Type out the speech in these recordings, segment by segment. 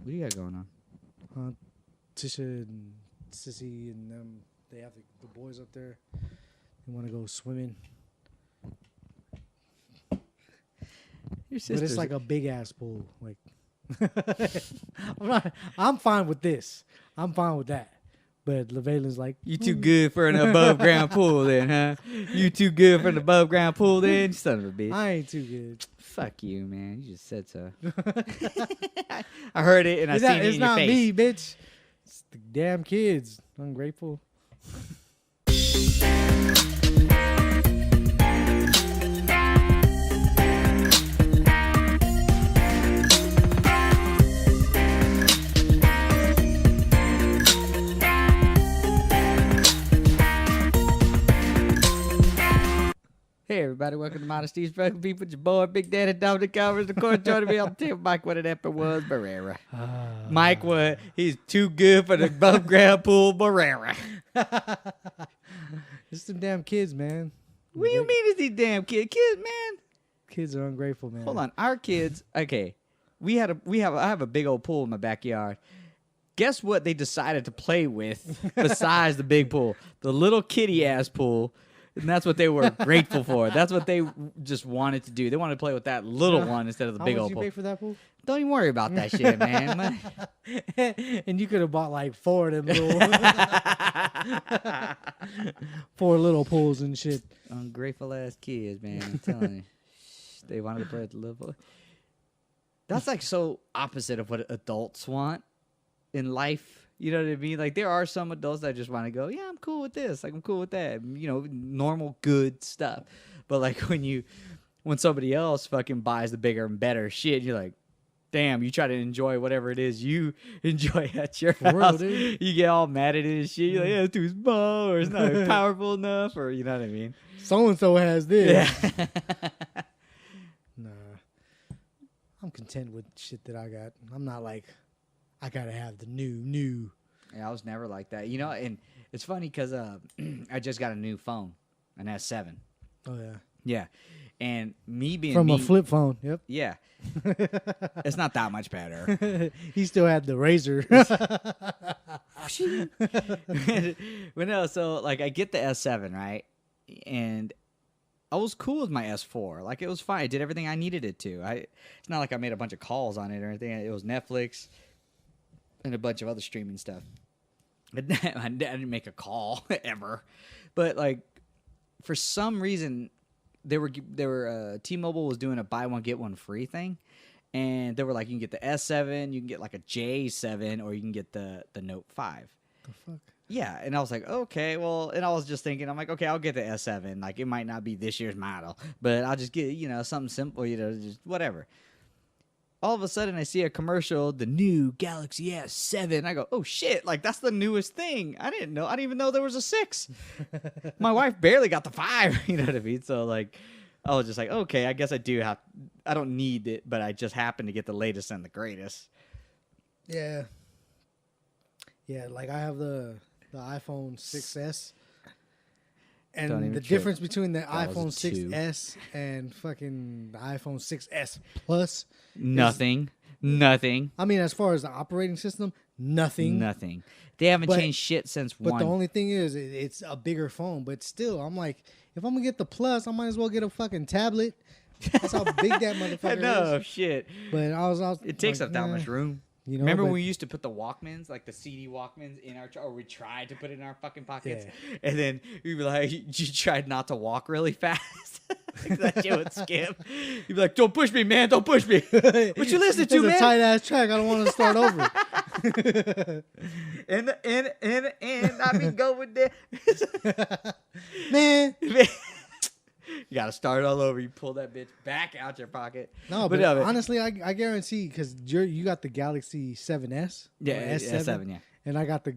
What do you got going on? Tisha and Sissy and them, they have the boys up there. They want to go swimming. Your But it's like a big ass pool. Like, I'm fine with this. I'm fine with that. But LaValen's like, you too good for an above ground pool, then, huh? You too good for an above ground pool, then, son of a bitch. I ain't too good. Fuck you, man. You just said so. I heard it and I seen it in your face. It's not me, bitch. It's the damn kids. Ungrateful. Hey everybody, welcome to Modesty's Broken People. It's your boy, Big Daddy Dominic Calvers. Of course, joining me on the table, Mike, what it ever was, Barrera. Mike, what? He's too good for the above ground pool, Barrera. It's them damn kids, man. What do you mean it's these damn kids, man? Kids are ungrateful, man. Hold on, our kids. Okay, I have a big old pool in my backyard. Guess what they decided to play with besides the big pool? The little kitty ass pool. And that's what they were grateful for. That's what they just wanted to do. They wanted to play with that little one instead of the big old pool. How much you pay for that pool? Don't even worry about that shit, man. And you could have bought like 4 of them little 4 little pools and shit. Ungrateful ass kids, man. I'm telling you. They wanted to play with the little pool. That's like so opposite of what adults want in life. You know what I mean? Like, there are some adults that just want to go, yeah, I'm cool with this. Like, I'm cool with that. You know, normal, good stuff. But, like, when somebody else fucking buys the bigger and better shit, you're like, damn, you try to enjoy whatever it is you enjoy at your house. Real, dude. You get all mad at it and shit. You're like, yeah, it's too small, or it's not powerful enough, or you know what I mean? So-and-so has this. Yeah. Nah. I'm content with shit that I got. I'm not like, I gotta have the new. Yeah, I was never like that. You know, and it's funny because I just got a new phone, an S7. Oh, yeah. Yeah. And me being From a flip phone, yep. Yeah. It's not that much better. He still had the razor. But no, so, like, I get the S7, right? And I was cool with my S4. Like, it was fine. I did everything I needed it to. It's not like I made a bunch of calls on it or anything. It was Netflix and a bunch of other streaming stuff. I didn't make a call ever, but like for some reason they were T-Mobile was doing a buy one get one free thing, and they were like, you can get the S7, you can get like a J7, or you can get the Note 5. The fuck? Yeah, and I was like, okay, well, and I was just thinking, I'm like, okay, I'll get the S7. Like, it might not be this year's model, but I'll just get, you know, something simple, you know, just whatever. All of a sudden, I see a commercial, the new Galaxy S7. I go, oh, shit, like, that's the newest thing. I didn't even know there was a 6. My wife barely got the 5, you know what I mean? So, like, I was just like, okay, I guess I don't need it, but I just happen to get the latest and the greatest. Yeah. Yeah, like, I have the iPhone 6S. And the difference between the iPhone 6S and fucking the iPhone 6S Plus. Nothing. I mean, as far as the operating system, nothing. They haven't changed shit since but 1. But the only thing is, it's a bigger phone. But still, I'm like, if I'm going to get the Plus, I might as well get a fucking tablet. That's how big that motherfucker is. No, shit. But I was it takes up that much room. You know, remember when we used to put the Walkmans, like the CD Walkmans, in our, or we tried to put it in our fucking pockets, and then we'd be like, you tried not to walk really fast. That shit would skip. You'd be like, don't push me, man, don't push me. What you listening to, man? It's a tight ass track. I don't want to start over. and I be going there, man. You gotta start all over. You pull that bitch back out your pocket. No, but honestly, I guarantee, because you got the Galaxy 7S. Yeah, S7, yeah. And I got the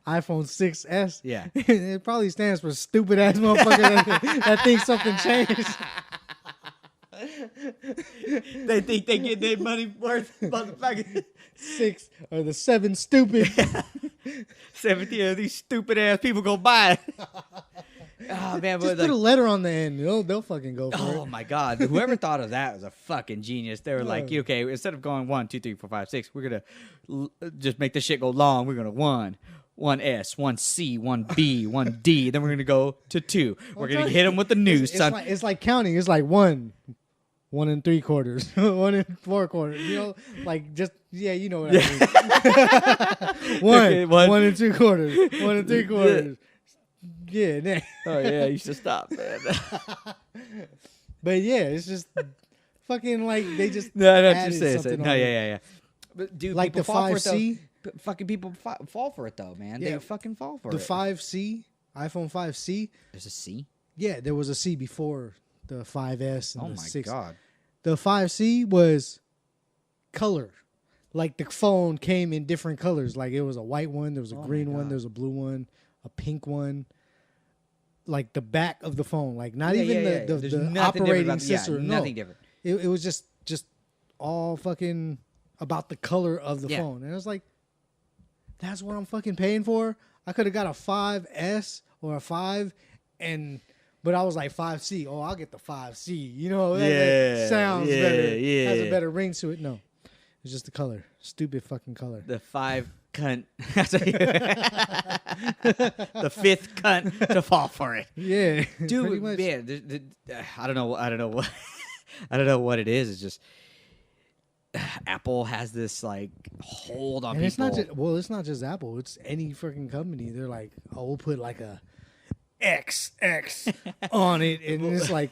iPhone 6S. Yeah. It probably stands for stupid ass motherfucker that thinks something changed. They think they get their money worth, motherfucker. 6 or the 7 stupid. 70 of these stupid ass people go buy it. Oh man, Just put a letter on the end. They'll fucking go for it. Oh my god! Whoever thought of that was a fucking genius. They were like, okay, instead of going 1, 2, 3, 4, 5, 6, we're gonna just make the shit go long. We're gonna 1 S, 1 C, 1 B, 1 D. Then we're gonna go to 2. We're gonna hit them with the noose. It's like counting. It's like 1 3/4, 1 4/4. You know, like just you know what I mean. 1 2/4, 1 3/4. Yeah. Oh yeah, you should stop, man. But yeah, it's just fucking like they just no, just say it. No, yeah. But dude, like the 5C. Fucking people fall for it though, man. Yeah. They fucking fall for it. The 5C, iPhone 5C. There's a C? Yeah, there was a C before the 5S and the 6. Oh my god. The 5C was color. Like the phone came in different colors. Like it was a white one, there was a green one, there was a blue one, a pink one. Like the back of the phone. Like not even the operating system. Nothing different. It was just all fucking about the color of the phone. And I was like, that's what I'm fucking paying for? I could have got a 5S or a 5 but I was like 5C. Oh, I'll get the 5C. You know, that sounds better. Yeah. Has a better ring to it. No. It's just the color. Stupid fucking color. The 5 cunt. The 5th cunt to fall for it. Yeah. Dude, man, I don't know what it is. It's just Apple has this like hold on and people. It's not just Apple. It's any freaking company. They're like, oh, we'll put like a XX on it, and it's like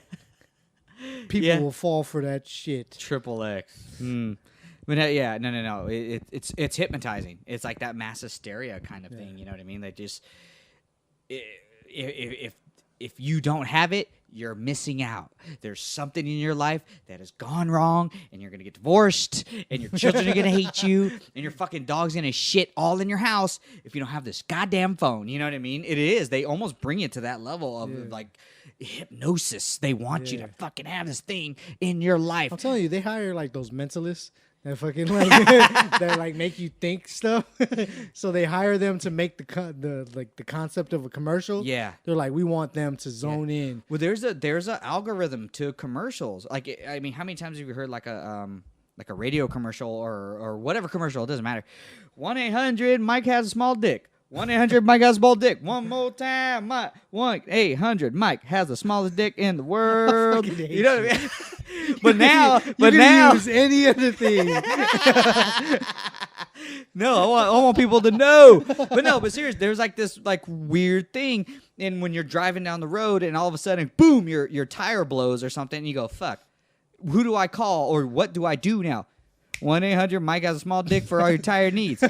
people will fall for that shit. Triple X. But no. It's hypnotizing. It's like that mass hysteria kind of thing. You know what I mean? They just if you don't have it, you're missing out. There's something in your life that has gone wrong, and you're gonna get divorced, and your children are gonna hate you, and your fucking dog's gonna shit all in your house if you don't have this goddamn phone. You know what I mean? It is. They almost bring it to that level of like hypnosis. They want you to fucking have this thing in your life. I'm telling you, they hire like those mentalists that fucking like that like make you think stuff. So they hire them to make the concept of a commercial. Yeah, they're like, we want them to zone in. Well, there's a algorithm to commercials. Like, I mean, how many times have you heard like a radio commercial or whatever commercial? It doesn't matter. 1-800 Mike has a small dick. 1-800 Mike has a small dick. One more time, Mike. 1-800 Mike has the smallest dick in the world. You know what I mean? But now, use any other thing. No, I want people to know. But seriously, there's like this like weird thing, and when you're driving down the road, and all of a sudden, boom, your tire blows or something, and you go, "Fuck, who do I call or what do I do now?" 1-800 Mike has a small dick for all your tire needs.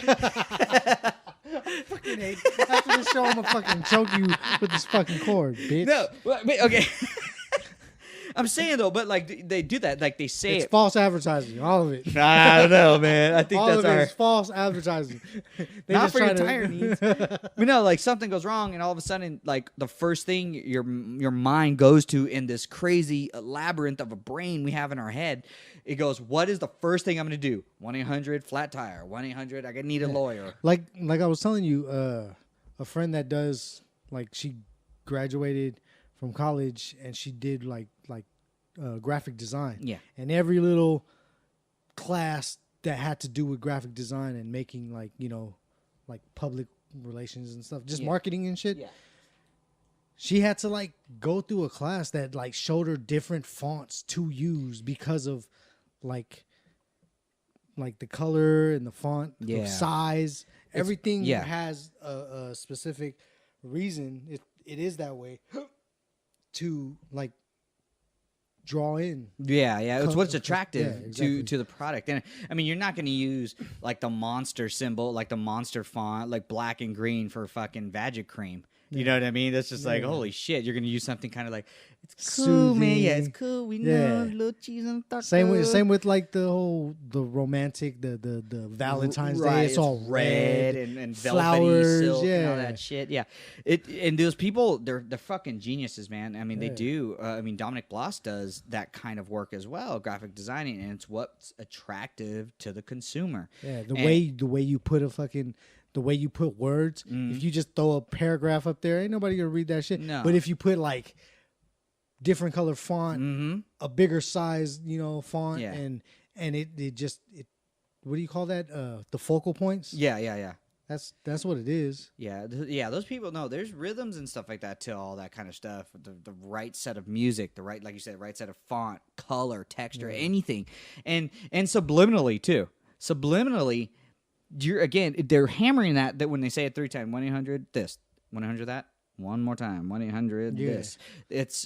Fucking hate. After the show, I'm gonna fucking choke you with this fucking cord, bitch. No, wait, okay. I'm saying though, but like they do that, like they say it's false advertising, all of it. I don't know, man. I think all that's of it is false advertising. They not just for your tire needs. But no, like something goes wrong, and all of a sudden, like the first thing your mind goes to in this crazy labyrinth of a brain we have in our head, it goes, "What is the first thing I'm going to do?" 1-800 flat tire. 1-800 I need a lawyer. Like I was telling you, a friend that does like she graduated from college and she did like graphic design. Yeah. And every little class that had to do with graphic design and making like, you know, like public relations and stuff, just marketing and shit. Yeah. She had to like go through a class that like showed her different fonts to use because of like the color and the font, the size, everything has a specific reason. It is that way to like draw in. It's what's attractive to the product. And I mean, you're not going to use like the monster symbol, like the monster font, like black and green for fucking Vagic cream. You know what I mean? That's just like, holy shit, you're going to use something kind of like, it's cool, soothing. man. Yeah, it's cool. We know, little cheese and tacos. Same with like the romantic, the Valentine's Day. It's all red and flowers, velvety silk and all that shit. Yeah. And those people, they're fucking geniuses, man. I mean, they do. I mean, Dominic Bloss does that kind of work as well, graphic designing, and it's what's attractive to the consumer. Yeah, the way you put a fucking the way you put words. If you just throw a paragraph up there, ain't nobody gonna read that shit. No. But if you put like different color font, a bigger size, font, and it just what do you call that? The focal points. Yeah. That's what it is. Yeah. Those people know there's rhythms and stuff like that to all that kind of stuff. The right set of music, the right, like you said, right set of font, color, texture, anything, and subliminally too. Subliminally, they're hammering that when they say it 3 times, 1-800 this, 1-800 that. One more time, 1-800 this.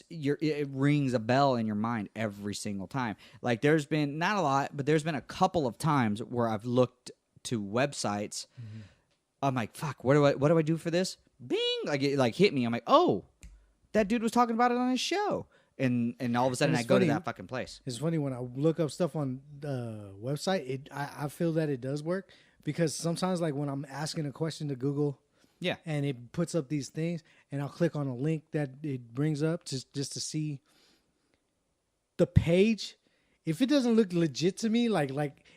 It rings a bell in your mind every single time. Like there's been not a lot, but there's been a couple of times where I've looked to websites. I'm like, fuck, what do I do for this? Bing, like it like hit me. I'm like, oh, that dude was talking about it on his show, and all of a sudden I go to that fucking place. It's funny when I look up stuff on the website. I feel that it does work because sometimes like when I'm asking a question to Google. Yeah, and it puts up these things, and I'll click on a link that it brings up just to see the page. If it doesn't look legit to me, like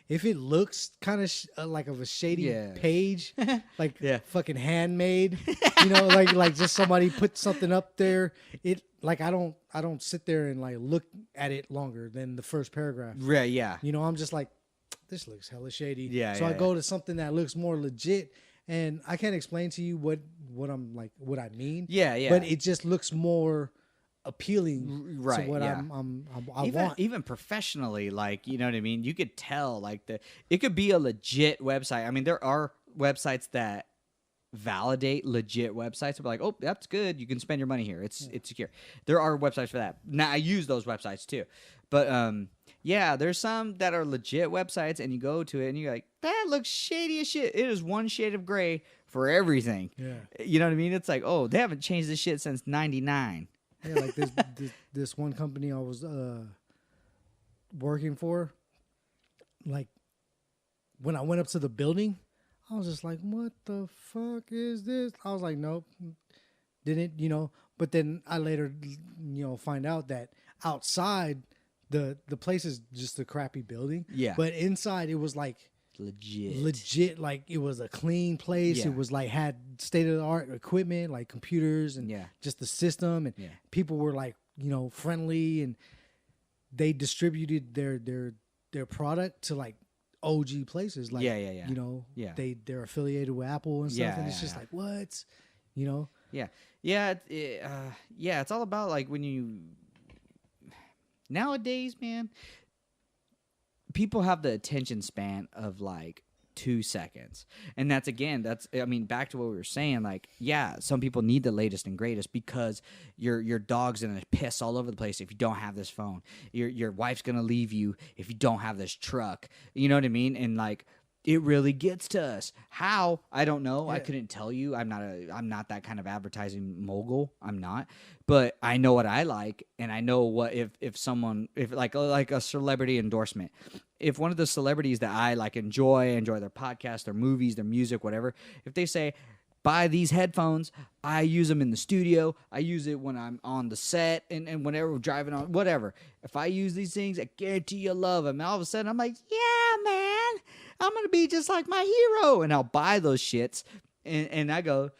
if it looks kind of like of a shady page, like fucking handmade, like just somebody put something up there. It like I don't sit there and like look at it longer than the first paragraph. Right? Yeah. I'm just like, this looks hella shady. Yeah. So I go to something that looks more legit. And I can't explain to you what I'm like, what I mean. Yeah. But it just looks more appealing to what I want. Even professionally, like, you know what I mean? You could tell, like, it could be a legit website. I mean, there are websites that validate legit websites. But like, oh, that's good. You can spend your money here. It's secure. There are websites for that. Now, I use those websites too. But, yeah, there's some that are legit websites, and you go to it, and you're like, that looks shady as shit. It is one shade of gray for everything. Yeah. You know what I mean? It's like, oh, they haven't changed this shit since 99. Yeah, like this one company I was working for, like, when I went up to the building, I was just like, what the fuck is this? I was like, nope. Didn't, But then I later, find out that outside... The place is just a crappy building. Yeah. But inside it was like legit, like it was a clean place. Yeah. It was like had state of the art equipment, like computers and just the system, and people were like, friendly, and they distributed their product to like OG places. Like they're affiliated with Apple and stuff, and it's just like what? It's all about like when you nowadays, man, people have the attention span of like 2 seconds. And back to what we were saying, like, yeah, some people need the latest and greatest because your dog's gonna piss all over the place if you don't have this phone. Your wife's gonna leave you if you don't have this truck. You know what I mean? And like, it really gets to us. How? I don't know. Yeah. I couldn't tell you. I'm not that kind of advertising mogul. I'm not. But I know what I like, and I know what if someone like a celebrity endorsement. If one of the celebrities that I like enjoy their podcast, their movies, their music, whatever, if they say, buy these headphones, I use them in the studio, I use it when I'm on the set and whenever we're driving on, whatever. If I use these things, I guarantee you'll love them. And all of a sudden, I'm like, yeah, man, I'm going to be just like my hero. And I'll buy those shits. And I go,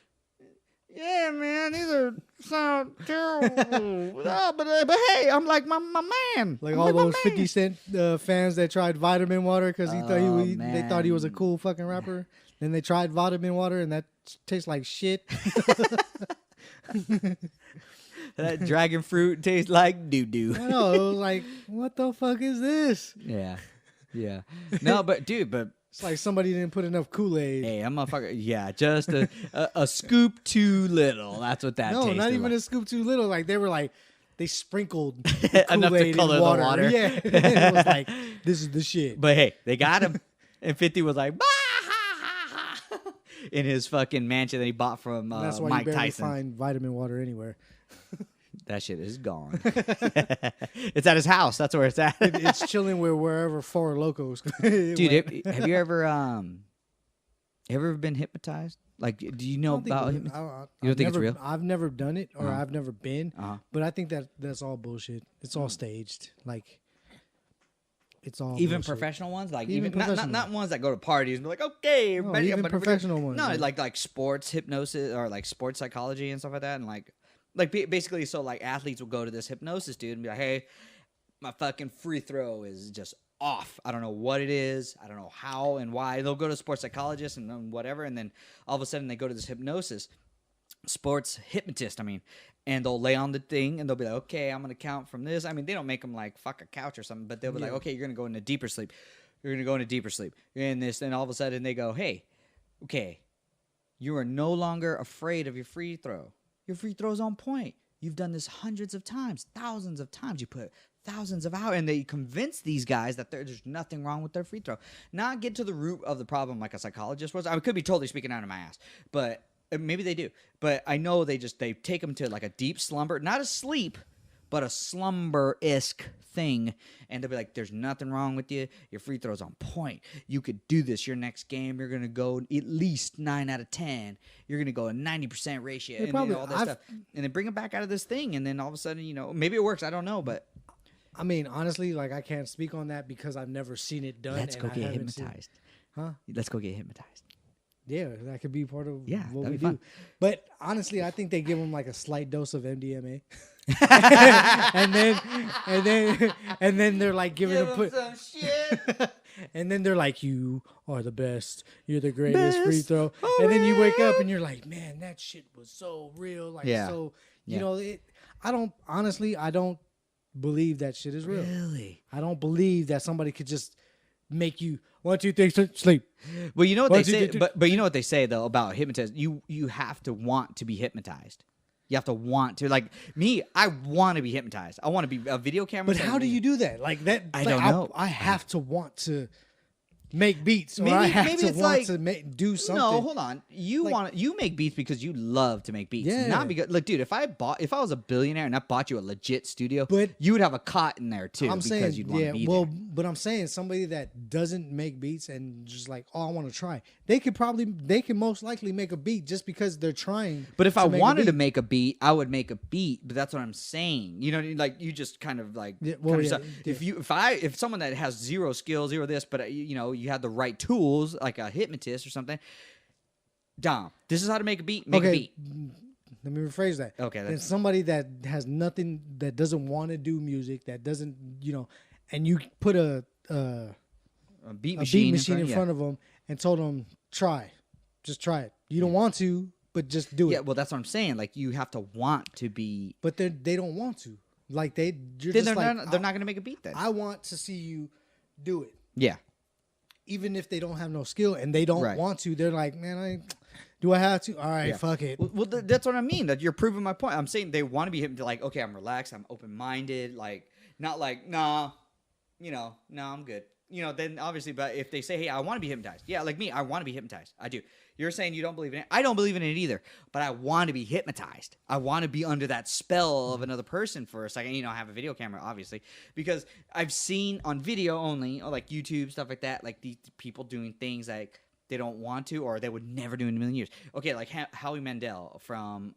yeah, man, these sound terrible. but hey, I'm like my man. Like all those 50 Cent fans that tried vitamin water because they thought he was a cool fucking rapper. Then they tried vitamin water and that tastes like shit. That dragon fruit tastes like doo-doo. I know. It was like, what the fuck is this? Yeah. No, but dude, it's like somebody didn't put enough Kool-Aid. Hey, I'm a fucker. Yeah, just a scoop too little. That's what that tasted. No, not even like. A scoop too little. Like they were like, they sprinkled enough to color in water. the water. Yeah, and it was like, this is the shit. But hey, they got him. And 50 was like, bah! In his fucking mansion that he bought from that's why Mike you barely Tyson. Find vitamin water anywhere. That shit is gone. It's at his house. That's where it's at. It's chilling wherever Four Locos. Dude, have you ever been hypnotized? Like, do you know about hypnotism? You don't think it's real? I've never done it, or I've never been. But I think that's all bullshit. It's all staged. Like, It's all even bullshit. professional ones, like even not ones that go to parties and be like, okay, no, even professional ones. No, like sports hypnosis or like sports psychology and stuff like that, and like basically, so like athletes will go to this hypnosis dude and be like, hey, my fucking free throw is just off. I don't know what it is. I don't know how and why. They'll go to a sports psychologist and then whatever, and then all of a sudden they go to this sports hypnotist, and they'll lay on the thing and they'll be like, okay, I'm going to count from this. I mean, they don't make them like fuck a couch or something, but they'll be like, okay, you're going to go into deeper sleep. You're going to go into deeper sleep. You're in this, and all of a sudden they go, hey, okay, you are no longer afraid of your free throw. Your free throw's on point. You've done this hundreds of times, thousands of times. You put thousands of hours, and they convince these guys that there's nothing wrong with their free throw. Not get to the root of the problem like a psychologist was. I could be totally speaking out of my ass, but maybe they do. But I know they take them to like a deep slumber, not a sleep, but a slumber-esque thing, and they'll be like, there's nothing wrong with you. Your free throw's on point. You could do this. Your next game, you're going to go at least 9 out of 10. You're going to go a 90% ratio and all that stuff. And then bring them back out of this thing, and then all of a sudden, maybe it works. I don't know, but... I mean, honestly, like, I can't speak on that because I've never seen it done. Let's go get hypnotized. Huh? Let's go get hypnotized. Yeah, that could be part of what we fun. do. But honestly, I think they give them like a slight dose of MDMA. and then they're like giving them some shit. And then they're like, you are the best. You're the greatest free throw. And then you wake up and you're like, man, that shit was so real. Like, so, you know, I don't believe that shit is real. Really? I don't believe that somebody could just make you 1, 2, 3, sleep. Well, you know what they say, but you know what they say though about hypnotism. You have to want to be hypnotized. You have to want to. Like me, I want to be hypnotized. I want to be a video camera. But how do you do that? Like that? I don't know. I have to want to make beats, or I have to want to do something. No, hold on. You make beats because you love to make beats, not because. Like, dude, if I was a billionaire and I bought you a legit studio, but you would have a cot in there too. You'd want to be there. But I'm saying somebody that doesn't make beats and just like, oh, I want to try. They can most likely make a beat just because they're trying. But if I wanted to make a beat, I would make a beat. But that's what I'm saying. You know, like you just kind of like. If someone that has zero skills, zero this, but you have the right tools, like a hypnotist or something. Dom, this is how to make a beat. Make a beat. Let me rephrase that. Okay. And somebody that has nothing, that doesn't want to do music, that doesn't, and you put a beat machine in front of them and told them, just try it. You don't want to, but just do it. Yeah, well, that's what I'm saying. Like, you have to want to be. But they don't want to. Like, they're not going to make a beat then. I want to see you do it. Yeah. Even if they don't have no skill and they don't want to, they're like, man, do I have to? All right, fuck it. Well, that's what I mean. That you're proving my point. I'm saying they want to be like, okay, I'm relaxed, I'm open-minded, like not like, nah, I'm good. Then obviously, but if they say, hey, I want to be hypnotized. Yeah, like me, I want to be hypnotized. I do. You're saying you don't believe in it. I don't believe in it either, but I want to be hypnotized. I want to be under that spell of another person for a second. I have a video camera, obviously, because I've seen on video only, or like YouTube, stuff like that, like these people doing things like they don't want to or they would never do in a million years. Okay, like Howie Mandel from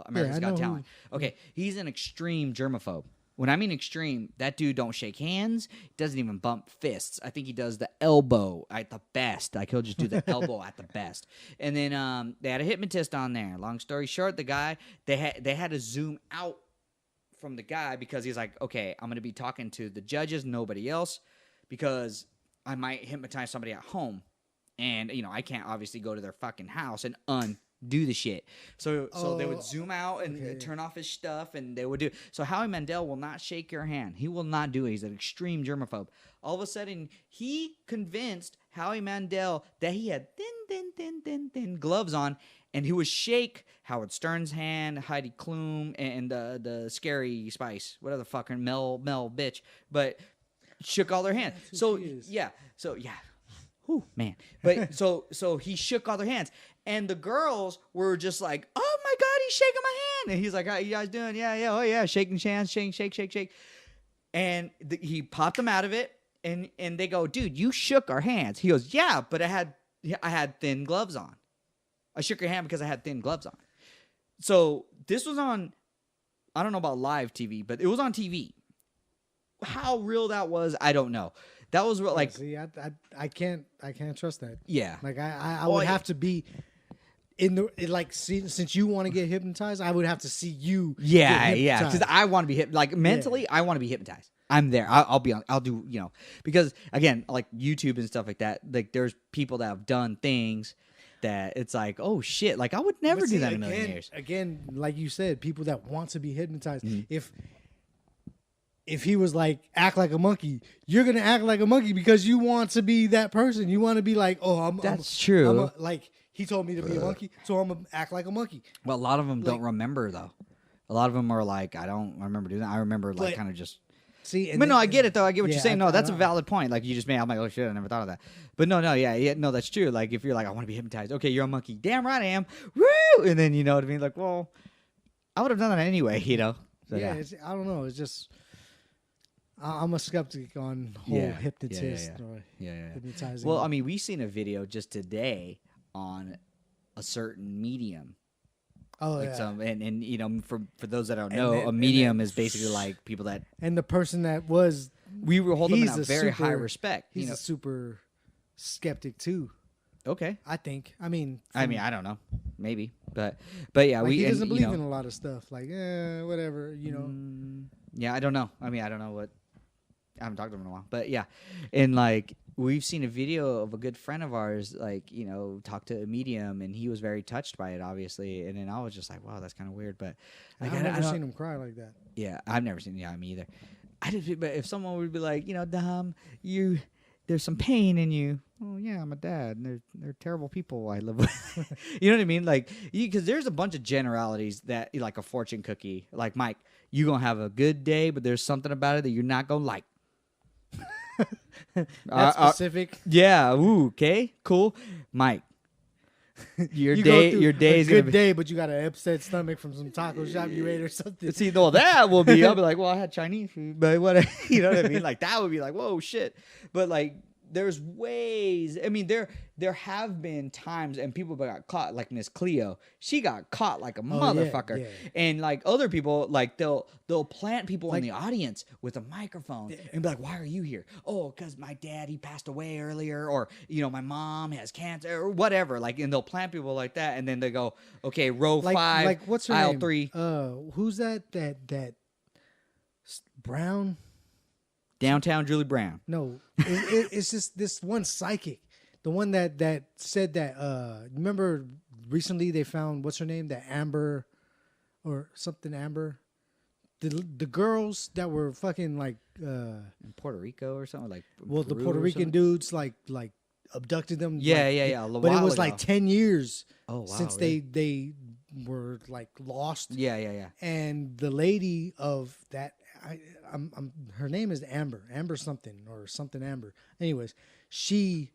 America's Got Talent. Okay, he's an extreme germaphobe. When I mean extreme, that dude don't shake hands, doesn't even bump fists. I think he does the elbow at the best. Like, he'll just do the elbow at the best. And then they had a hypnotist on there. Long story short, the guy, they had to zoom out from the guy because he's like, okay, I'm going to be talking to the judges, nobody else, because I might hypnotize somebody at home. And, I can't obviously go to their fucking house and do the shit. So they would zoom out and turn off his stuff, and they would do. So Howie Mandel will not shake your hand. He will not do it. He's an extreme germaphobe. All of a sudden, he convinced Howie Mandel that he had thin gloves on, and he would shake Howard Stern's hand, Heidi Klum, and the Scary Spice, whatever the fucking Mel bitch, but shook all their hands. So yeah. Whew, man. But so he shook all their hands. And the girls were just like, oh my God, he's shaking my hand. And he's like, how you guys doing? Yeah, oh yeah, shaking hands, shake. And he popped them out of it. And they go, dude, you shook our hands. He goes, yeah, but I had thin gloves on. I shook your hand because I had thin gloves on. So this was on, I don't know about live TV, but it was on TV. How real that was, I don't know. That was what like. See, I can't trust that. Yeah. Like I would have to be in the like since you want to get hypnotized, I would have to see you. Yeah, because I want to be mentally. Yeah. I want to be hypnotized. I'm there. I'll be on. I'll do because again, like YouTube and stuff like that. Like there's people that have done things that it's like, oh shit, like I would never do that in a million years. Again, like you said, people that want to be hypnotized. Mm-hmm. If he was like, act like a monkey, you're gonna act like a monkey because you want to be that person. You want to be like, oh, That's true. Like he told me to be a monkey, so I'm gonna act like a monkey. Well, a lot of them don't remember though. A lot of them are like, I don't remember doing that. I remember like kind of just. See, but no, I get it though. I get what you're saying. No, that's a valid point. Like you just made. I'm like, oh shit, I never thought of that. But no, no, that's true. Like if you're like, I want to be hypnotized. Okay, you're a monkey. Damn right I am. Woo! And then you know what I mean. Like, well, I would have done that anyway. So, yeah. I don't know. It's just I'm a skeptic on whole hypnotist or hypnotizing. Well, I mean, we seen a video just today on a certain medium. Oh, like yeah. And for those that don't know, a medium is basically like people that. And the person that was. We were holding him in very high respect. He's a super skeptic too. Okay. I think. I mean, I don't know. Maybe. But yeah, like he doesn't believe in a lot of stuff. Like, whatever, Yeah, I don't know. I mean, I don't know what. I haven't talked to him in a while. But yeah. And like we've seen a video of a good friend of ours, like, talk to a medium, and he was very touched by it, obviously. And then I was just like, wow, that's kind of weird. But like, I've never seen him cry like that. Yeah, I've never seen me either. But if someone would be like, Dom, there's some pain in you. Oh yeah, I'm a dad. And they're terrible people I live with. You know what I mean? Like, because there's a bunch of generalities that, like a fortune cookie. Like, Mike, you're gonna have a good day, but there's something about it that you're not gonna like. That's specific. Yeah. Ooh. Okay. Cool. Mike. Your day's a good day, but you got an upset stomach from some taco shop you ate or something. See, no, that will be. I'll be like, well, I had Chinese food, but what? You know what I mean? Like that would be like, whoa, shit. But like, there's ways. I mean, there have been times, and people got caught. Like Miss Cleo, she got caught like a motherfucker. Yeah. And like other people, like they'll plant people in the audience with a microphone and be like, "Why are you here?" Oh, because my dad, he passed away earlier, or my mom has cancer, or whatever. Like, and they'll plant people like that, and then they go, "Okay, row 5, like what's her aisle name? 3." Who's that Brown? Downtown Julie Brown. No, it's just this one psychic, the one that said that. Remember recently they found what's her name, that Amber, or something Amber, the girls that were fucking like in Puerto Rico or something like. Well, the Puerto Rican dudes like abducted them. Yeah. But it was like 10 years. Oh wow! Since really? they were like lost. Yeah. And the lady of that. Her name is Amber something or something Amber. Anyways, the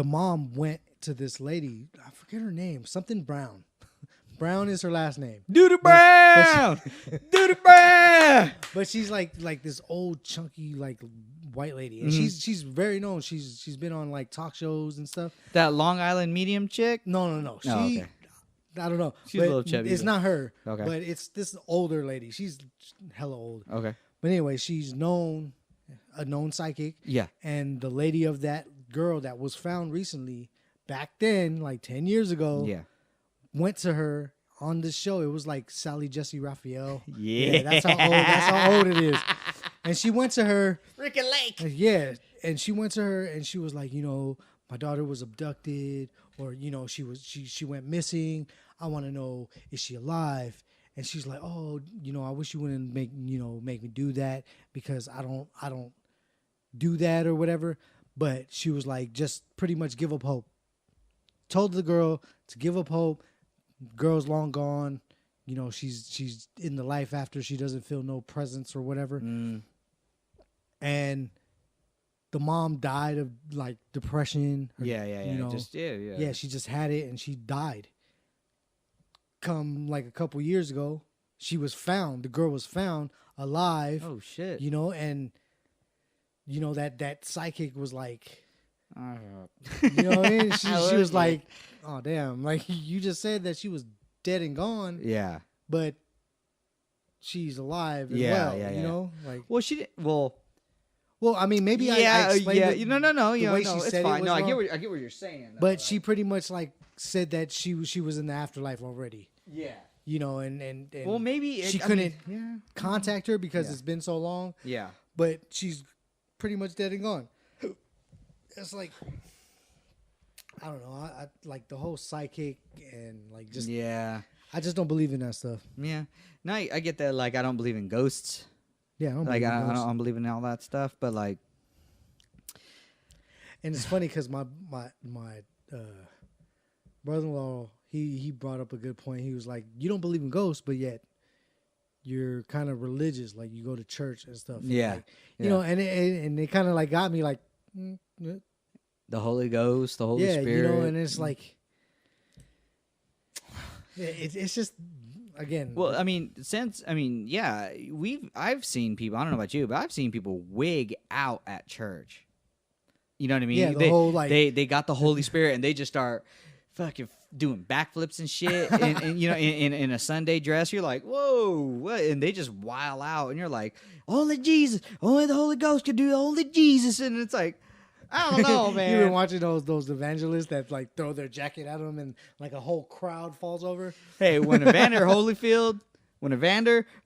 mom went to this lady. I forget her name. Something Brown. Brown is her last name. Doodle Brown. Doodle Brown. But she's like this old chunky like white lady, and she's very known. She's been on like talk shows and stuff. That Long Island medium chick? No. Okay. I don't know. She's a little chubby. It's not her. Okay. But it's this older lady. She's hella old. Okay. But anyway, she's a known psychic. Yeah. And the lady of that girl that was found recently, back then, like 10 years ago, went to her on this show. It was like Sally Jesse Raphael. Yeah. That's how old it is. And she went to her. Ricky Lake. Yeah. And she went to her and she was like, my daughter was abducted, or she went missing. I want to know, is she alive? And she's like, oh, I wish you wouldn't make me do that, because I don't do that or whatever. But she was like, just pretty much give up hope. Told the girl to give up hope. Girl's long gone. She's in the life after. She doesn't feel no presence or whatever. And the mom died of like depression. Yeah. She just had it and she died. Come like a couple years ago, she was found. The girl was found alive. Oh shit. And that psychic was like, what I mean? She was like, oh damn, like you just said that she was dead and gone. Yeah. But she's alive as well. Like, well, she did. Well, Well, I mean, maybe I explained it. No. The way she it's said fine. it was No, I wrong. get what you're saying. Though, But she pretty much like said that she was in the afterlife already. Yeah. You know, and well, maybe she couldn't contact her because it's been so long. Yeah. But she's pretty much dead and gone. It's like, I don't know. I like the whole psychic and like just I just don't believe in that stuff. Yeah. No, I get that. Like, I don't believe in ghosts. Yeah, I don't like believe in I ghosts. don't believe in all that stuff. But like, and it's funny because my brother-in-law he brought up a good point. He was like, you don't believe in ghosts, but yet you're kind of religious, like you go to church and stuff. Yeah, like, you know, and it kind of like got me like the Holy Ghost, the Holy Spirit, you know, and it's like it's just again. Well, I mean, I've seen people. I don't know about you, but I've seen people wig out at church. You know what I mean? Yeah, whole like they got the Holy Spirit and they just start fucking doing backflips and shit, and you know, in a Sunday dress. You're like, whoa, what? And they just wild out, and you're like, only Jesus, only the Holy Ghost can do only Jesus, and it's like, I don't know, man. You've been watching those evangelists that like throw their jacket at them and like a whole crowd falls over. Hey, when Evander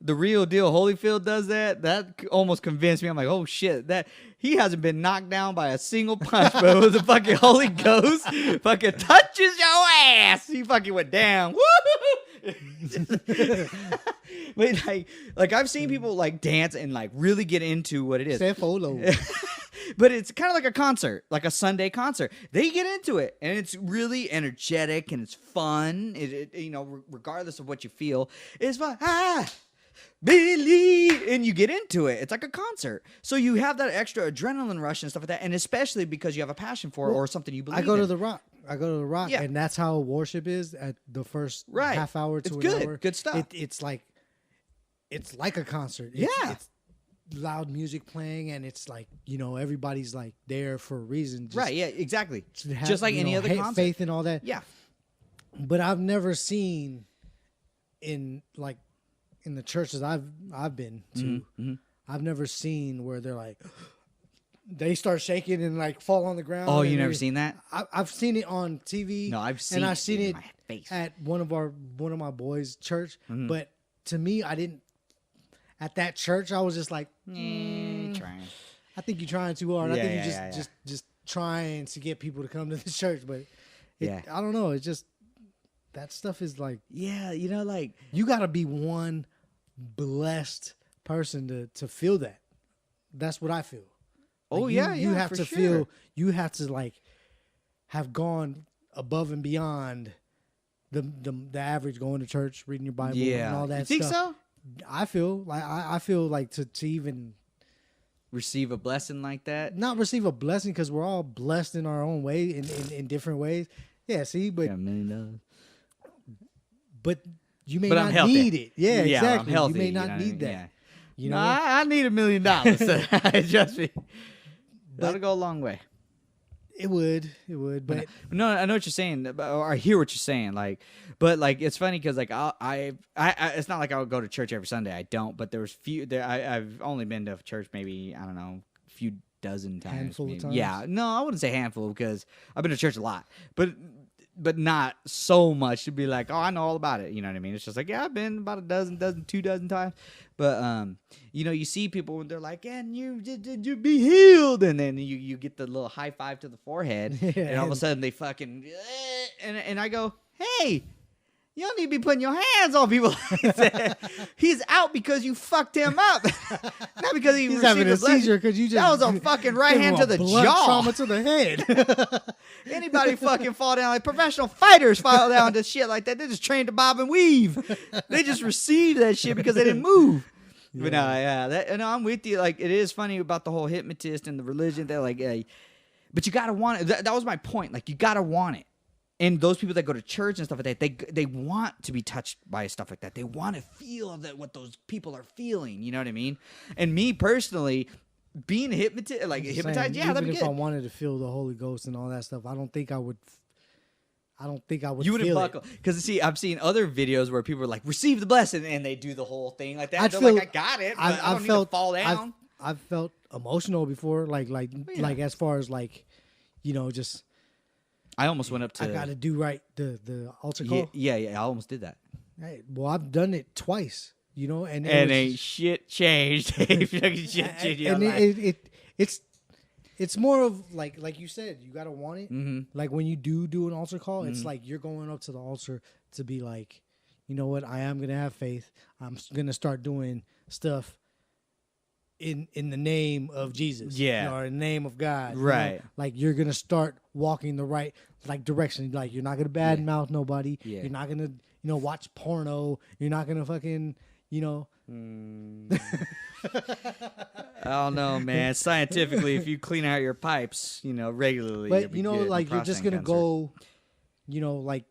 the real deal Holyfield does that almost convinced me. I'm like, oh shit, that he hasn't been knocked down by a single punch, but with the fucking Holy Ghost fucking touches your ass, he fucking went down. Woo! But like I've seen people like dance and like really get into what it is. But it's kind of like a concert, like a Sunday concert. They get into it, and it's really energetic, and it's fun. It you know, regardless of what you feel, it's fun. Believe, and you get into it. It's like a concert. So you have that extra adrenaline rush and stuff like that, and especially because you have a passion for it or something you believe in. I go to the Rock, and that's how worship is at the first half hour to an hour. Good stuff. It's like a concert. It's loud music playing, and it's like, you know, everybody's like there for a reason. Right, yeah, exactly. Just like any other concert. Faith and all that. Yeah. But I've never seen in the churches I've been to, I've never seen where they're like, they start shaking and like fall on the ground. Oh, you never seen that? I've seen it on TV. No, I've seen it at one of my boys' church. But to me, I didn't. At that church, I was just like, trying. I think you're trying too hard. I think you're just trying to get people to come to the church. But I don't know. It's just that stuff is like, you know, like you got to be one blessed person to feel that. That's what I feel. Like you have to sure. feel. You have to like have gone above and beyond the average going to church, reading your Bible, and all that. You think stuff. so? I feel like to even receive a blessing like that. Not receive a blessing, because we're all blessed in our own way, in different ways. Yeah, see, but $1 million. But you may not need it. Yeah, exactly. I'm healthy, you may not need that. Yeah. You know, I need $1 million. Trust me. That'll go a long way. It would, but no, I know what you're saying, or I hear what you're saying. Like, but like, it's funny because like I it's not like I would go to church every Sunday. I don't, but I've only been to church maybe, I don't know, a few dozen times. Handful of times. Yeah, no, I wouldn't say handful, because I've been to church a lot, but not so much to be like, oh, I know all about it. You know what I mean? It's just like, yeah, I've been about a two dozen times. But you know, you see people and they're like, and you be healed, and then you get the little high five to the forehead, and all of a sudden they fucking and I go, hey, you don't need to be putting your hands on people like that. He's out because you fucked him up, not because he's having a seizure because you just that was a fucking right hand to the jaw, trauma to the head. Anybody fucking fall down, like professional fighters fall down to shit like that. They just trained to bob and weave. They just received that shit because they didn't move. Yeah. But no, I'm with you. Like, it is funny about the whole hypnotist and the religion. They're like, but you gotta want it. That was my point. Like, you gotta want it. And those people that go to church and stuff like that, they want to be touched by stuff like that. They want to feel what those people are feeling. You know what I mean? And me personally, being hypnotized, that'd be even good. If I wanted to feel the Holy Ghost and all that stuff, I don't think I would. You wouldn't buckle, because see, I've seen other videos where people are like, receive the blessing, and they do the whole thing like that. They're like, I got it, but I don't need to fall down. I've felt emotional before, like as far as like, just. I almost went up to. I got to do right the altar call. Yeah. I almost did that. Hey, well, I've done it twice, and ain't shit changed. It's more of like you said, you gotta want it. Mm-hmm. Like when you do an altar call, it's like you're going up to the altar to be like, you know what, I am gonna have faith. I'm gonna start doing stuff in the name of Jesus, or in the name of God, right? Like you're gonna start walking the right direction. Like you're not gonna badmouth nobody. Yeah. You're not gonna watch porno. You're not gonna fucking I don't know, man. Scientifically, if you clean out your pipes, regularly, but you're just gonna go, like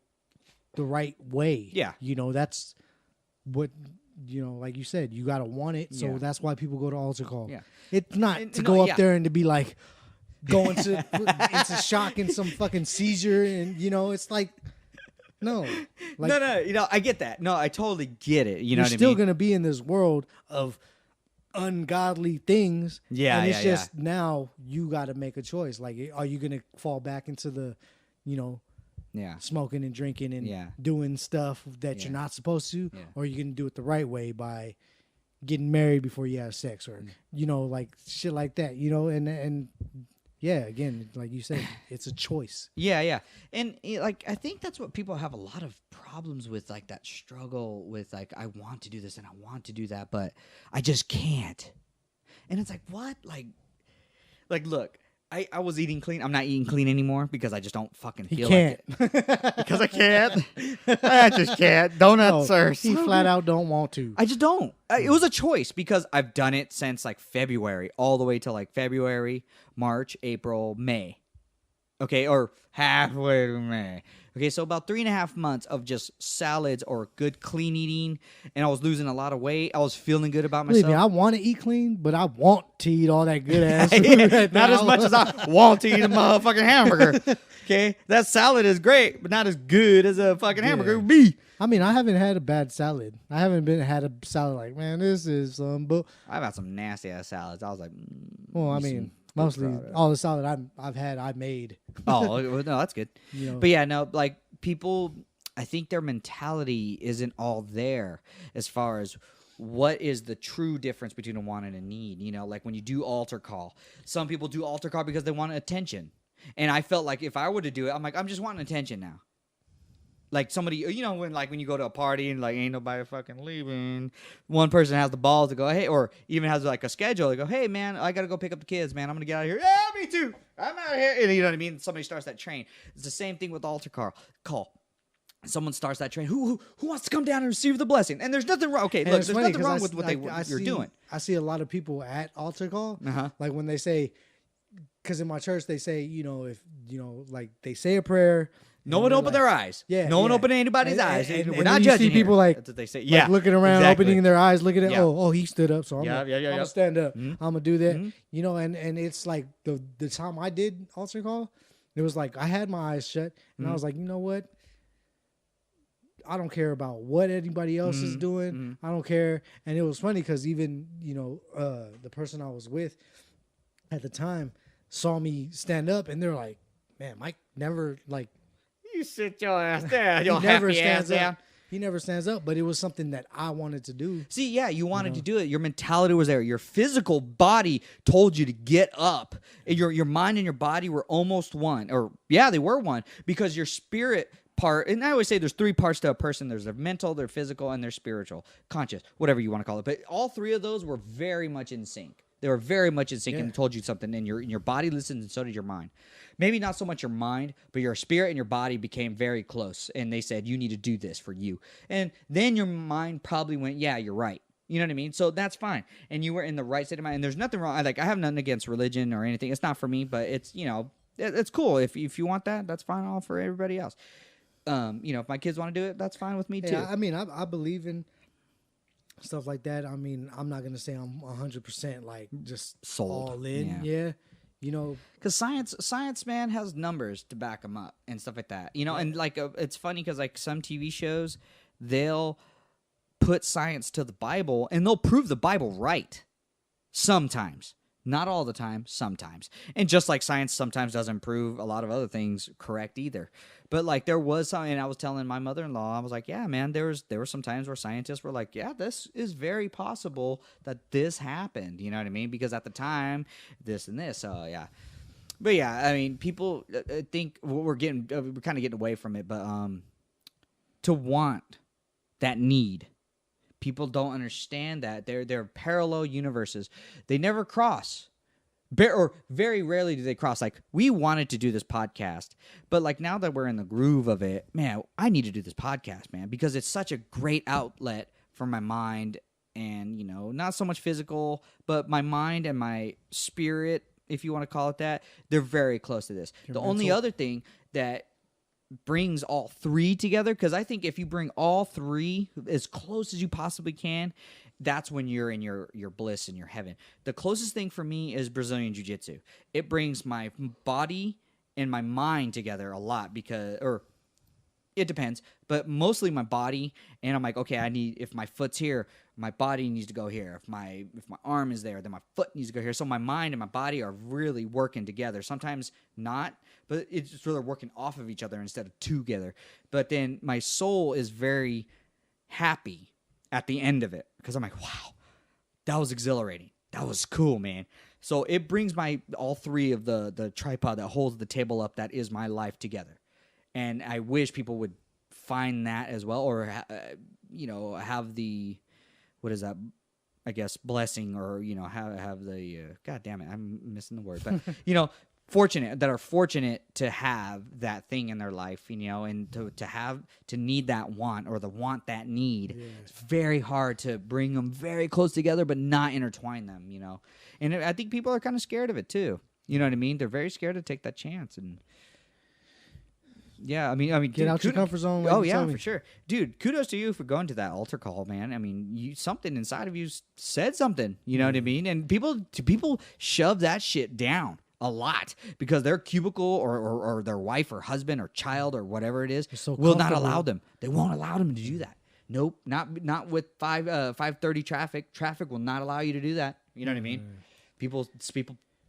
the right way. Yeah. That's what. Like you said, you gotta want it, so that's why people go to altar call. Yeah, it's not to go up there and to be like going into shock and some fucking seizure, and it's like no, I get that. No, I totally get it. You're still gonna be in this world of ungodly things. Yeah, and it's just now you got to make a choice. Like, are you gonna fall back into the, smoking and drinking and doing stuff that you're not supposed to, or are you gonna do it the right way by getting married before you have sex, or like shit like that, and again, like you said, it's a choice. Yeah, and like I think that's what people have a lot of problems with, like that struggle with, like I want to do this and I want to do that, but I just can't. And it's like, what, like look. I was eating clean. I'm not eating clean anymore because I just don't fucking feel like it. Because I can't. I just can't. Donuts are... He flat out don't want to. I just don't. It was a choice because I've done it since like February, all the way to like February, March, April, May. Okay, or halfway to May. Okay, so about 3.5 months of just salads or good clean eating, and I was losing a lot of weight. I was feeling good about myself. Believe me, I want to eat clean, but I want to eat all that good ass food. Not as much as I want to eat a motherfucking hamburger. Okay, that salad is great, but not as good as a fucking hamburger would be. I mean, I haven't had a bad salad. I haven't had a salad like, man, this is some bull. I've had some nasty ass salads. I was like, well, I mean, mostly all the salad I've had, I made. Oh, no, that's good. But yeah, no, like people, I think their mentality isn't all there as far as what is the true difference between a want and a need. Like when you do altar call, some people do altar call because they want attention. And I felt like if I were to do it, I'm like, I'm just wanting attention now. Like somebody, when you go to a party and like ain't nobody fucking leaving, one person has the balls to go, hey, or even has like a schedule. They go, hey man, I gotta go pick up the kids, man. I'm gonna get out of here. Yeah, me too. I'm out of here. And you know what I mean? Somebody starts that train. It's the same thing with altar call. Someone starts that train. Who wants to come down and receive the blessing? And there's nothing wrong. Okay, look, there's nothing wrong with what you're doing. I see a lot of people at altar call, like when they say, because in my church they say, if like they say a prayer. No one opened their eyes. Yeah. No one opened anybody's eyes. And we're not judging see people here. That's what they say. Yeah. Looking around, opening their eyes, looking at, oh, he stood up, so I'm going to stand up. Mm-hmm. I'm going to do that. Mm-hmm. And it's like the time I did altar call, it was like I had my eyes shut, and I was like, you know what? I don't care about what anybody else is doing. Mm-hmm. I don't care. And it was funny because even, the person I was with at the time saw me stand up, and they're like, man, Mike never, like, you sit your ass down. Your never happy stands ass up. down. He never stands up, but it was something that I wanted to do. See, yeah, you wanted to do it. Your mentality was there. Your physical body told you to get up. Your mind and your body were almost one. Or, yeah, they were one. Because your spirit part, and I always say there's 3 parts to a person. There's their mental, their physical, and their spiritual. Conscious, whatever you want to call it. But all 3 of those were very much in sync. They were very much in sync and told you something, and your body listened, and so did your mind. Maybe not so much your mind, but your spirit and your body became very close, and they said, you need to do this for you. And then your mind probably went, yeah, you're right. You know what I mean? So that's fine. And you were in the right state of mind, and there's nothing wrong. I have nothing against religion or anything. It's not for me, but it's, it's cool. If you want that, that's fine all for everybody else. If my kids want to do it, that's fine with me too. I mean, I believe in stuff like that. I mean, I'm not gonna say I'm 100% like just sold all in. Yeah. Because science, man, has numbers to back them up and stuff like that. And like it's funny because like some TV shows, they'll put science to the Bible and they'll prove the Bible right. Sometimes. Not all the time, sometimes. And just like science sometimes doesn't prove a lot of other things correct either. But like there was some, and I was telling my mother-in-law, I was like, yeah, man, there were some times where scientists were like, yeah, this is very possible that this happened. You know what I mean? Because at the time, this and this. So yeah. But yeah, I mean, people think we're kind of getting away from it, but to want that need. People don't understand that they're parallel universes. They never cross, or very rarely do they cross. Like we wanted to do this podcast, but like now that we're in the groove of it, man, I need to do this podcast, man, because it's such a great outlet for my mind and not so much physical, but my mind and my spirit, if you want to call it that, they're very close to this. The only other thing that brings all three together, because I think if you bring all three as close as you possibly can, that's when you're in your bliss and your heaven. The closest thing for me is Brazilian Jiu-Jitsu. It brings my body and my mind together a lot or it depends, but mostly my body. And I'm like, okay, if my foot's here, my body needs to go here. If my arm is there, then my foot needs to go here. So my mind and my body are really working together. Sometimes not, but it's just really working off of each other instead of together. But then my soul is very happy at the end of it because I'm like, wow, that was exhilarating. That was cool, man. So it brings all three of the tripod that holds the table up that is my life together. And I wish people would find that as well, or have the, what is that? I guess blessing, or have the God damn it, I'm missing the word, but fortunate to have that thing in their life, and to need that want, or the want that need. Yeah. It's very hard to bring them very close together, but not intertwine them. And I think people are kind of scared of it too. You know what I mean? They're very scared to take that chance and. Yeah, I mean, get dude, out your comfort zone. Oh yeah, for sure, dude. Kudos to you for going to that altar call, man. I mean, something inside of you said something. You know what I mean? And people shove that shit down a lot because their cubicle or their wife or husband or child or whatever it is will not allow them. They won't allow them to do that. Nope, not with 5:30 traffic. Traffic will not allow you to do that. You know what I mean? People,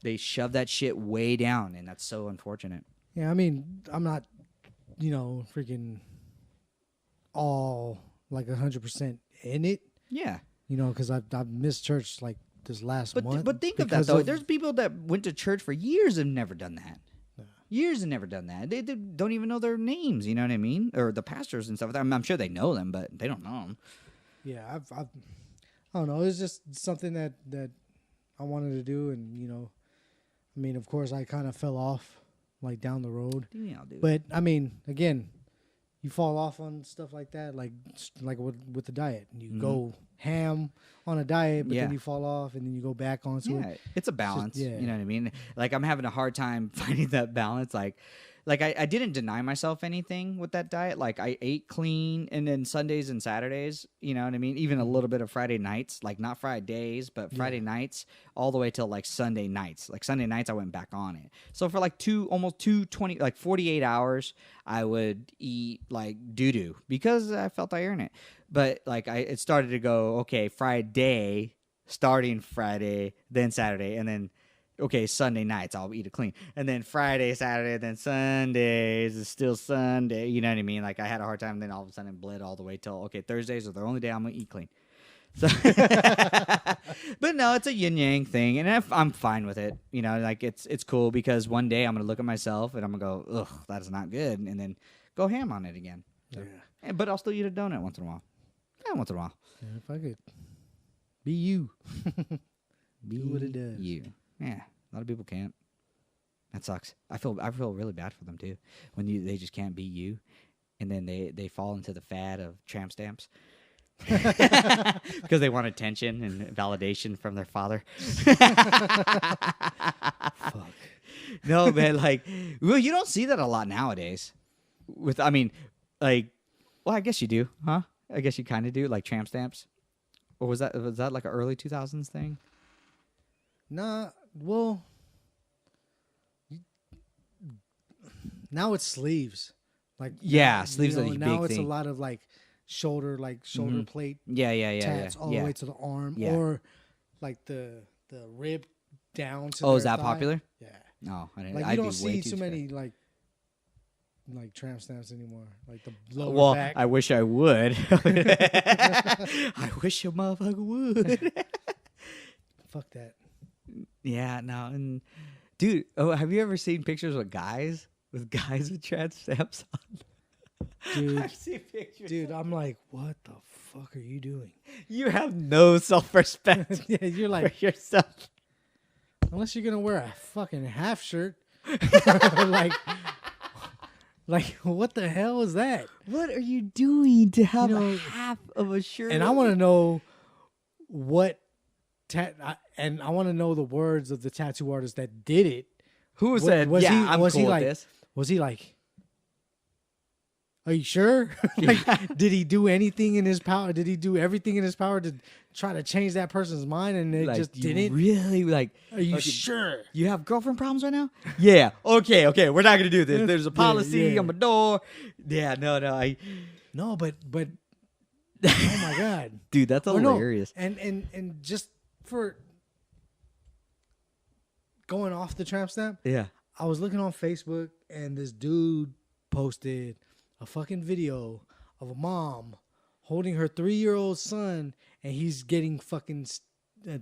they shove that shit way down, and that's so unfortunate. Yeah, I mean, I'm not. Freaking all like 100% in it. Yeah. Because I've missed church like this last month. But think of that though. There's people that went to church for years and never done that. Yeah. Years and never done that. They don't even know their names. You know what I mean? Or the pastors and stuff. I'm sure they know them, but they don't know them. Yeah, I don't know. It's just something that I wanted to do, and I mean, of course, I kind of fell off. Like down the road, yeah, dude. But I mean, again, you fall off on stuff like that, like with the diet. You go ham on a diet, but then you fall off, and then you go back onto it. It's a balance. You know what I mean? Like I'm having a hard time finding that balance. Like I didn't deny myself anything with that diet. Like I ate clean, and then Sundays and Saturdays, you know what I mean? Even a little bit of Friday nights, like not Fridays, but Friday nights all the way till like Sunday nights. Like Sunday nights I went back on it. So for like 48 hours, I would eat like doo-doo because I felt I earned it. But like it started to go, okay, starting Friday, then Saturday, and then okay, Sunday nights, I'll eat it clean. And then Friday, Saturday, then Sundays is still Sunday. You know what I mean? Like, I had a hard time. Then all of a sudden it bled all the way till, okay, Thursdays are the only day I'm going to eat clean. So, but no, it's a yin-yang thing. And I'm fine with it. Like, it's cool because one day I'm going to look at myself and I'm going to go, ugh, that is not good. And then go ham on it again. So, yeah. But I'll still eat a donut once in a while. Yeah, once in a while. Yeah, if I could be you. Do what it does. You. Yeah, a lot of people can't. That sucks. I feel really bad for them too when they just can't be you, and then they fall into the fad of tramp stamps because they want attention and validation from their father. Fuck. No, man. Like, well, you don't see that a lot nowadays. I guess you do, huh? I guess you kind of do, like tramp stamps, or was that like an early 2000s thing? Nah. Well, now it's sleeves. Like sleeves are a big now thing. It's a lot of like shoulder plate. Yeah. Tats all the way to the arm, or like the rib down to. Oh, is that thigh. popular? Yeah. No, I didn't. Like you don't see too many like tramp stamps anymore. Like the lower back. I wish I would. I wish a motherfucker would. Fuck that. Yeah, no, and dude, have you ever seen pictures with guys with tramp stamps on? Dude, I've seen pictures. Dude, I'm like, what the fuck are you doing? You have no self-respect. Yeah, you're like for yourself. Unless you're gonna wear a fucking half shirt, like what the hell is that? What are you doing to have a half of a shirt? And I want to know what, and I want to know the words of the tattoo artist that did it. Who said? Was I'm cool with this. Was he like? Are you sure? Did he do anything in his power? Did he do everything in his power to try to change that person's mind, and it just didn't? Really? Are you sure? You have girlfriend problems right now? Yeah. Okay. We're not gonna do this. There's a policy on my door. Yeah. No. No. But. Oh my god, dude, that's hilarious. No. And just for going off the tramp stamp. Yeah. I was looking on Facebook, and this dude posted a fucking video of a mom holding her 3-year-old son, and he's getting fucking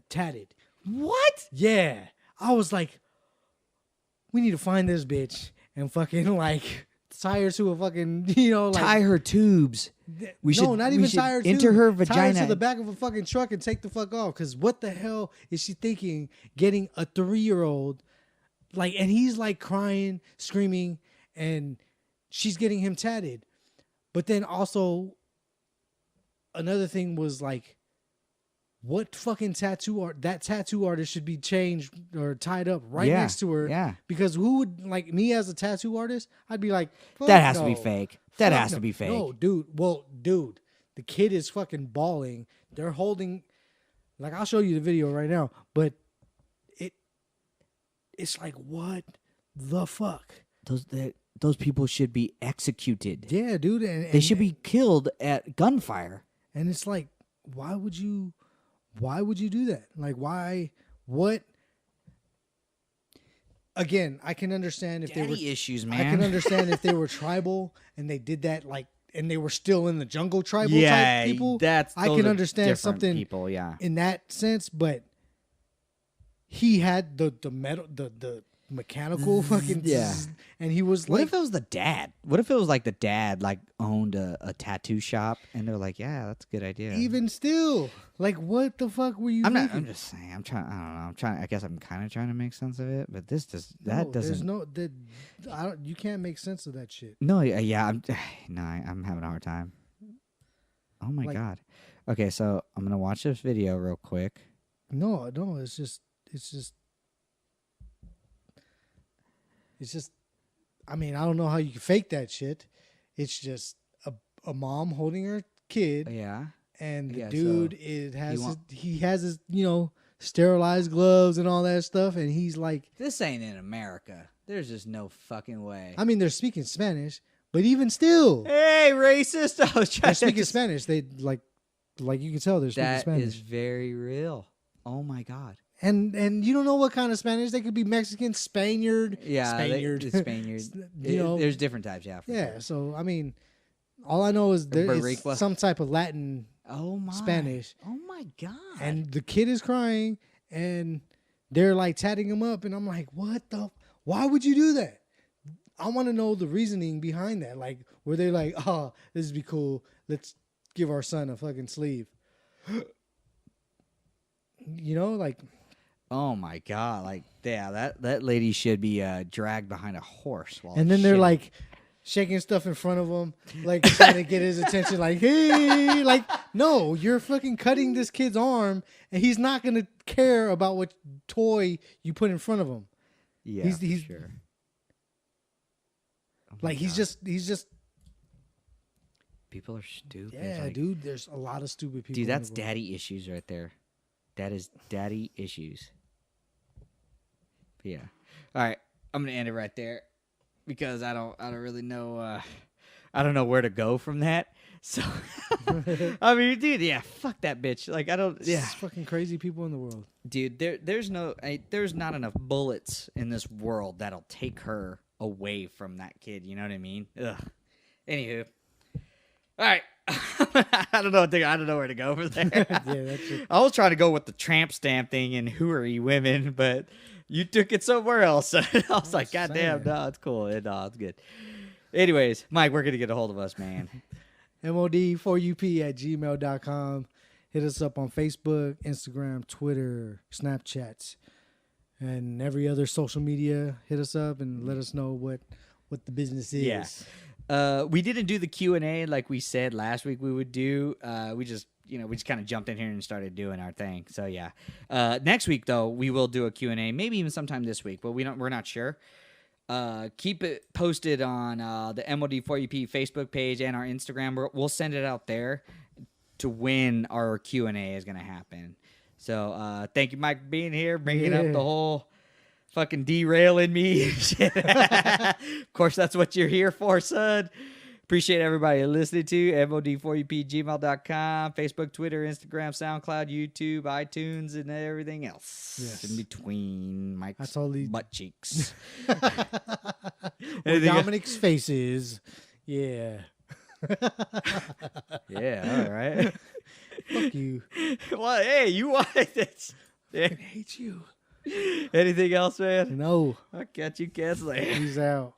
tatted. What? Yeah. I was like, we need to find this bitch and fucking like tie her to a fucking, tie her tubes. Not even tie her tubes. Enter her vagina. Tie her to the back of a fucking truck and take the fuck off. Because what the hell is she thinking getting a 3-year-old, like, and he's like crying, screaming, and she's getting him tatted. But then also another thing was like, what fucking that tattoo artist should be changed or tied up right next to her. Yeah. Because who would, like me as a tattoo artist, I'd be like, that has to be fake. That has to be fake. No, dude. Well, dude, the kid is fucking bawling. They're holding, like, I'll show you the video right now, but it's like, what the fuck? Those people should be executed. Yeah, dude. They should be killed at gunfire. And it's like, why would you do that? Like, why? What? Again, I can understand if they were issues, man. I can understand if they were tribal and they did that, like, and they were still in the jungle tribal type people. I can understand something people, in that sense, but he had the metal, the mechanical fucking and he was what like, if it was the dad? What if it was like the dad like owned a tattoo shop and they're like, yeah, that's a good idea. Even still, like, what the fuck were you thinking? I'm just saying. I don't know. I guess I'm kind of trying to make sense of it, but that doesn't. You can't make sense of that shit. No, yeah, I'm having a hard time. Oh my god. Okay, so I'm gonna watch this video real quick. No, it's just. I mean, I don't know how you can fake that shit. It's just a mom holding her kid. Yeah. And the dude he has his sterilized gloves and all that stuff, and he's like, this ain't in America. There's just no fucking way. I mean, they're speaking Spanish, but even still, hey, racist! They're speaking Spanish. They like you can tell they're speaking Spanish. That is very real. Oh my god. And you don't know what kind of Spanish. They could be Mexican, Spaniard. Yeah, Spaniard. Spaniard. There's different types. Yeah. Yeah. Sure. So I mean, all I know is there is some type of Latin. Oh my. Spanish. Oh my god. And the kid is crying, and they're like tatting him up, and I'm like, what the? Why would you do that? I want to know the reasoning behind that. Like, were they like, oh, this would be cool. Let's give our son a fucking sleeve. Like. Oh my god! Like, yeah, that lady should be dragged behind a horse. And then they're like shaking stuff in front of him, like trying to get his attention. Like, hey, like, no, you're fucking cutting this kid's arm, and he's not gonna care about what toy you put in front of him. Yeah, he's sure. Oh like he's just. People are stupid. Yeah, dude. There's a lot of stupid people. Dude, that's daddy issues right there. That is daddy issues. Yeah. All right. I'm gonna end it right there because I don't really know. I don't know where to go from that. So, I mean, dude, yeah, fuck that bitch. Like, I don't, yeah. It's fucking crazy people in the world. Dude, there's not enough bullets in this world that'll take her away from that kid. You know what I mean? Ugh. Anywho. All right. I don't know where to go from there. Yeah, that's it. I was trying to go with the tramp stamp thing and hooery women, but you took it somewhere else. I was like, God damn, no, it's cool. No, it's good. Anyways, Mike, where can you get a hold of us, man? mod4up@gmail.com. Hit us up on Facebook, Instagram, Twitter, Snapchats, and every other social media. Hit us up and let us know what the business is. Yeah. We didn't do the Q&A like we said last week we would do. We just kind of jumped in here and started doing our thing. So yeah. Next week though, we will do a Q&A, maybe even sometime this week, but we're not sure. Keep it posted on the MOD4UP Facebook page and our Instagram. We'll send it out there to when our Q&A is going to happen. So thank you, Mike, for being here, bringing up the whole fucking derailing me. Of course, that's what you're here for, son. Appreciate everybody listening to mod4up@gmail.com, Facebook, Twitter, Instagram, SoundCloud, YouTube, iTunes, and everything else in between Mike's butt cheeks. Dominic's faces. Yeah. Yeah, all right. Fuck you. Well, hey, you wanted this. I hate you. Anything else, man? No. I'll catch you cats later. Peace out.